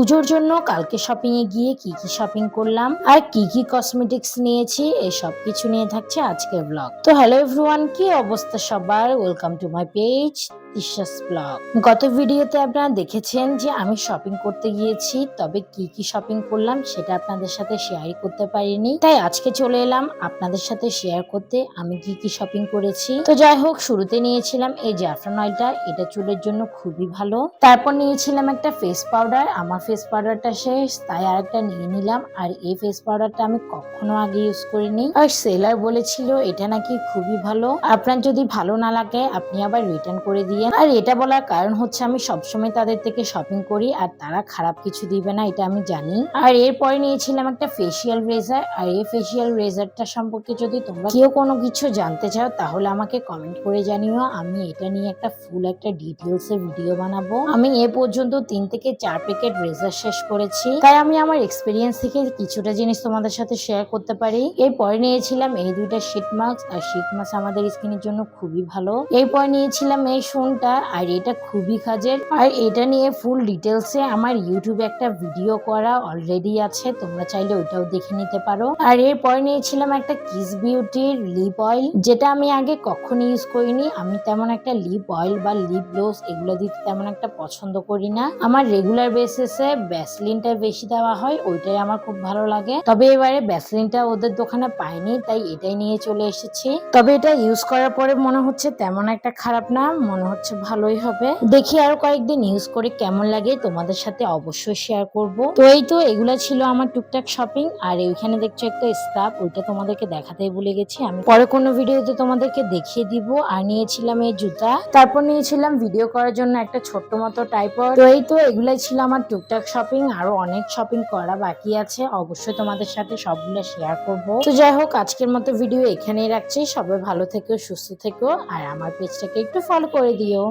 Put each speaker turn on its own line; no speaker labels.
পুজোর জন্য কালকে শপিং এ গিয়ে কি কি শপিং করলাম আর কি কি কসমেটিক্স নিয়েছি এই সব কিছু নিয়ে থাকছে আজকের ব্লগ। তো হ্যালো এভরিওয়ান, কি অবস্থা সবার? Welcome to my page Tisha's blog. গত ভিডিওতে আপনারা দেখেছেন যে আমি শপিং করতে গিয়েছি, তবে কি কি শপিং করলাম সেটা আপনাদের সাথে শেয়ার করতে পারিনি, তাই আজকে চলে এলাম আপনাদের সাথে শেয়ার করতে আমি কি কি শপিং করেছি। তো যাই হোক, শুরুতে নিয়েছিলাম এই জাফরান অয়েলটা, এটা চুলের জন্য খুবই ভালো। তারপর নিয়েছিলাম একটা ফেস পাউডার, আমার ফেস পাউডারটা শেষ তাই আরেকটা নিয়ে নিলাম। আর এই ফেস পাউডারটা আমি কখনো আগে ইউজ করিনি, আর সেলার বলেছিল এটা নাকি খুবই ভালো, আপনার যদি ভালো না লাগে আপনি আবার রিটার্ন করে দিয়ে। আর এটা বলার কারণ হচ্ছে আমি সবসময় তাদের থেকে শপিং করি আর তারা খারাপ কিছু দিবে না, এটা আমি জানি। আর এরপরে নিয়েছিলাম একটা ফেসিয়াল রেজার, আর এই ফেসিয়াল রেজারটা সম্পর্কে যদি তোমরা কেউ কোনো কিছু জানতে চাও তাহলে আমাকে কমেন্ট করে জানিও, আমি এটা নিয়ে একটা ফুল একটা ডিটেলস এর ভিডিও বানাবো। আমি এ পর্যন্ত 3 থেকে 4 প্যাকেট রেজার শেষ করেছি, তাই আমি আমার এক্সপিরিয়েন্স থেকে কিছুটা জিনিস তোমাদের সাথে শেয়ার করতে পারি। এরপরে নিয়েছিলাম এই দুইটা শীট মাস্ক, আর শীট মাস্ক আমাদের স্কিনের জন্য খুবই ভালো। এরপর নিয়েছিলাম এই শোনটা, আর এটা খুবই কাজের। আর এটা নিয়ে ফুল ডিটেলসে আমার ইউটিউবে একটা ভিডিও করা অলরেডি আছে, তোমরা চাইলে ওইটাও দেখে নিতে পারো। আর এরপরে নিয়েছিলাম একটা কিস বিউটির লিপ অয়েল, যেটা আমি আগে কখনো ইউজ করিনি। আমি তেমন একটা লিপ অয়েল বা লিপ গ্লোস এগুলো দিতে তেমন একটা পছন্দ করি না, আমার রেগুলার বেসিসে ভ্যাসলিনটা বেশি দেওয়া হয়, ওইটাই আমার খুব ভালো লাগে। তবে এবারে ভ্যাসলিনটা ওদের দোকানে পাইনি, তাই এটাই নিয়ে চলে এসেছি। তবে এটা ইউজ করার পরে মনে হচ্ছে তেমন একটা খারাপ না, মনে হচ্ছে ভালোই হবে। দেখি আরো কয়েকদিন ইউজ করে কেমন লাগে তোমাদের সাথে অবশ্যই শেয়ার করব। তো এই তো এগুলা ছিল আমার টুকটাক শপিং। আর এইখানে দেখছো একটা স্কার্ফ, ওইটা তোমাদেরকে দেখাতেই ভুলে গেছি, আমি পরে কোনো ভিডিওতে তোমাদেরকে দেখিয়ে দিব। আর নিয়েছিলাম এই জুতা, তারপর নিয়েছিলাম ভিডিও করার জন্য একটা ছোট্ট মতো টাইপড। তো এই তো এগুলাই ছিল আমার টুকটাক শপিং, আরো অনেক শপিং করা বাকি আছে, অবশ্যই তোমাদের সাথে সবগুলো শেয়ার করব। তো যাই হোক, আজকের মতো ভিডিও এখানেই রাখছি, সবাই ভালো থেকো, সুস্থ থেকো, আর আমার পেজটাকে একটু ফলো করে দিও।